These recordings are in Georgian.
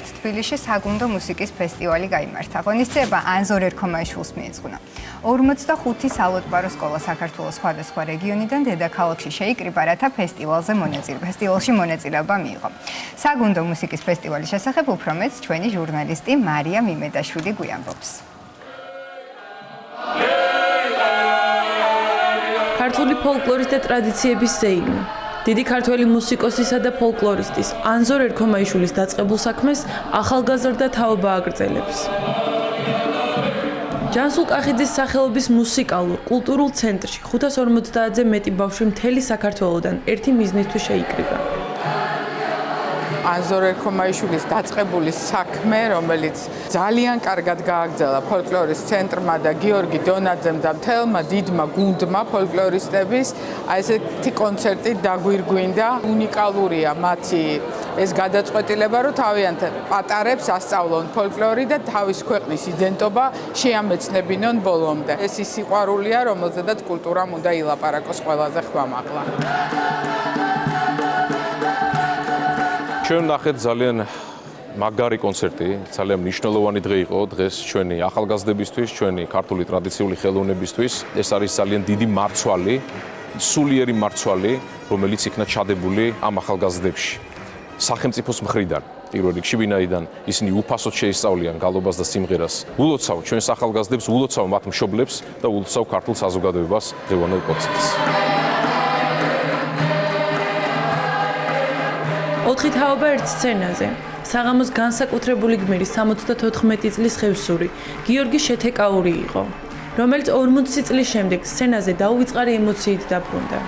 თბილისში საგუნდო მუსიკის ფესტივალი გაიმართა. ღონისძიება ანზორ ერქომაიშვილს მიეძღვნა. 45 სალოტბარო სკოლა საქართველოს სხვადასხვა რეგიონიდან დედაქალაქში შეიკრიბა, რათა ფესტივალში მონაწილეობა მიიღო. საგუნდო მუსიკის ფესტივალის შესახებ უფრო მეტს ჩვენი ჟურნალისტი მარია მიმედაშვილი გვიამბობს. ქართული ფოლკლორის და ტრადიციების ზეიმი. დიდი ქართველი მუსიკოსისა და ფოლკლორისტის ანზორ ერქომაიშვილის დაწყებულ საქმეს ახალგაზრდა თაობა აგრძელებს. ჯანსულ კახიძის სახელობის მუსიკალურ კულტურულ ცენტრში 550-ზე მეტი ბავშვი მთელი საქართველოდან ერთი მიზნისთვის შეიკრიბა. ანზორ ერქომაიშვილის დაწყებული საქმე, რომელიც ძალიან კარგად გააგრძელა ფოლკლორის ცენტრმა და გიორგი დონაძემ და მთელმა დიდმა გუნდმა ფოლკლორისტების, ესეთი კონცერტი დაგვირგვინდა. უნიკალურია მათი ეს გადაწყვეტილება, რომ თავიანთ პატარებს ასწავლონ ფოლკლორი და თავის ქვეყნის იდენტობა შეამეცნებინონ ბოლომდე. ეს ის სიყვარულია, რომელზედაც კულტურამ უნდა ილაპარაკოს ყველაზე ხმამაღლა. ჩვენ ნახეთ ძალიან მაგარი კონცერტი, ძალიან მნიშვნელოვანი დღე იყო დღეს ჩვენი ახალგაზრდებისთვის, ჩვენი ქართული ტრადიციული ხელოვნებისთვის. ეს არის ძალიან დიდი მარცვალი, სულიერი მარცვალი, რომელიც იქნა ჩადებული ამ ახალგაზრდებში. სახელმწიფოს მხრიდან, პირველ რიგში ვინაიდან ისინი უფასოდ შეისწავლიან გალობას და სიმღერას. ულოცავ ჩვენს ახალგაზრდებს, ულოცავ მათ მშობლებს და ულოცავ ქართულ საზოგადოებას დღევანდელ კონცერტს. 4 თაობა ერთ სცენაზე. საღამოს განსაკუთრებული გმირი 74 წლის ხევსური გიორგი შეთეკაური იყო, რომელიც 40 წლის შემდეგ სცენაზე დაუვიწყარი ემოციით დაბრუნდა.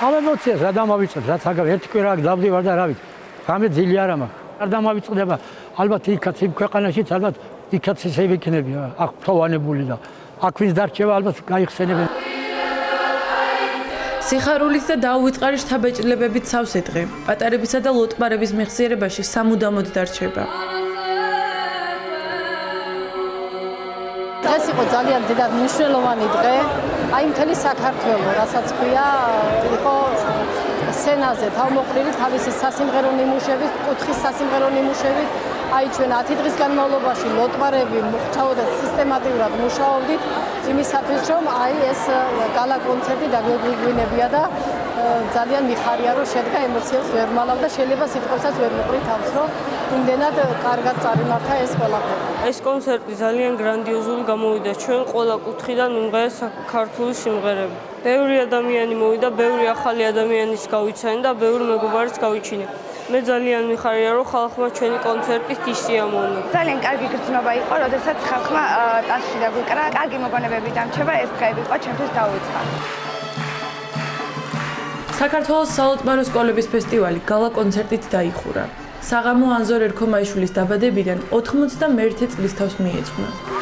ამ ემოციას რა დამავიწყებ, რაც აგავ ერთი კვირა დავდივარ და რა ვიცი. გამე ძილი არ მაქვს. არ დამავიწყდება, ალბათ იქაც იმ ქვეყანაშიც ალბათ იქაც ესე ვიქნები, აქ თოვანებული და აქ ვინც დარჩება ალბათ გაიხსენებენ. სიხარულით და დაუვიწყარი შთაბეჭდილებებით სავსე დღე, პატარებისა და ლოტბარების მეხსიერებაში სამუდამოდ დარჩება. ეს იყო ძალიან დიდი მნიშვნელოვანი დღე, აი მთელი საქართველო, რასაც ქვია, იყო სცენაზე თავმოყრილი თავისი სასიმღერო ნიმუშებით, კუთხის სასიმღერო ნიმუშებით. აი ჩვენ 10 დღის განმავლობაში ლოტბარები მოხდაოდა სისტემატურად მუშაობდით იმისათვის, რომ აი ეს გალა კონცერტი დაგვეგვინებია და ძალიან მიხარია, რომ შედგა ემოციებს ვერ მალავ და შეიძლება სიტყვებსაც ვერ მოყრი თავს, რომ იმდენად კარგად წარიმართა ეს ყველაფერი. ეს კონცერტი ძალიან გრანდიოზული გამოვიდა ჩვენ ყველა კუთხიდან მიმღერეს ქართული სიმღერები. ბევრი ადამიანი მოვიდა, ბევრი ახალი ადამიანის გავიცანი და ბევრი მეგობარიც გავიჩინე. მე ძალიან მიხარია, რომ ხალხმა ჩვენი კონცერტით ისიამოვნა. ძალიან კარგი გრძნობა იყო, როდესაც ხალხმა ტასში დაგვიკრა, კარგი მოგონებები დამრჩება, ეს დღეები იყო ჩემთვის დაუვიწყარი. საქართველოს სალოტბარო სკოლების ფესტივალი გალა კონცერტით დაიხურა. საღამო ანზორ ერქომაიშვილის დაბადებიდან 91 წლის თავს მიეძღვნა.